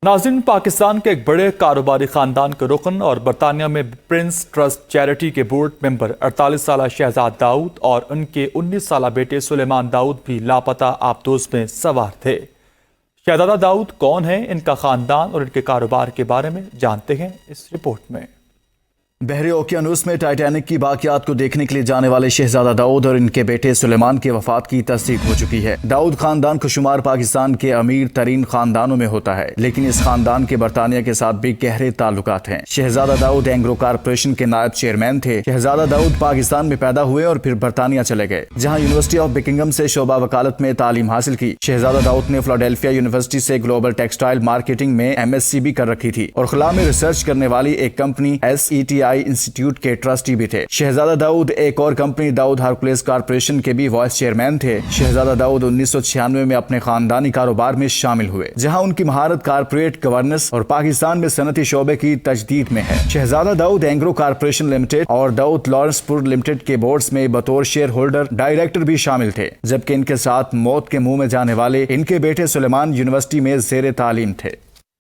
ناظرین، پاکستان کے ایک بڑے کاروباری خاندان کے رکن اور برطانیہ میں پرنس ٹرسٹ چیریٹی کے بورڈ ممبر 48 سالہ شہزاد داؤد اور ان کے 19 سالہ بیٹے سلیمان داؤد بھی لاپتہ آبدوز میں سوار تھے۔ شہزادہ داؤد کون ہیں، ان کا خاندان اور ان کے کاروبار کے بارے میں جانتے ہیں اس رپورٹ میں۔ بحری اوقیانوس میں ٹائٹینک کی باقیات کو دیکھنے کے لیے جانے والے شہزادہ داؤد اور ان کے بیٹے سلیمان کی وفات کی تصدیق ہو چکی ہے۔ داؤد خاندان کو شمار پاکستان کے امیر ترین خاندانوں میں ہوتا ہے، لیکن اس خاندان کے برطانیہ کے ساتھ بھی گہرے تعلقات ہیں۔ شہزادہ داؤد اینگلو کارپوریشن کے نائب چیئرمین تھے۔ شہزادہ داؤد پاکستان میں پیدا ہوئے اور پھر برطانیہ چلے گئے، جہاں یونیورسٹی آف بکنگم سے شعبہ وکالت میں تعلیم حاصل کی۔ شہزادہ داؤد نے فلاڈیلفیا یونیورسٹی سے گلوبل ٹیکسٹائل مارکیٹنگ میں MSc بھی کر رکھی تھی اور خلا میں ریسرچ کرنے والی ایک کمپنی SETI انسٹیٹیوٹ کے ٹرسٹی بھی تھے۔ شہزادہ داؤد ایک اور کمپنی داؤد ہرکولیس کارپوریشن کے بھی وائس چیئرمین تھے۔ شہزادہ داؤد 1996 میں اپنے خاندانی کاروبار میں شامل ہوئے، جہاں ان کی مہارت کارپوریٹ گورننس اور پاکستان میں صنعتی شعبے کی تجدید میں ہے۔ شہزادہ داؤد اینگلو کارپوریشن لمیٹڈ اور داؤد لارنس پور لمیٹڈ کے بورڈز میں بطور شیئر ہولڈر ڈائریکٹر بھی شامل تھے، جبکہ ان کے ساتھ موت کے منہ میں جانے والے ان کے بیٹے سلیمان یونیورسٹی میں زیر تعلیم تھے۔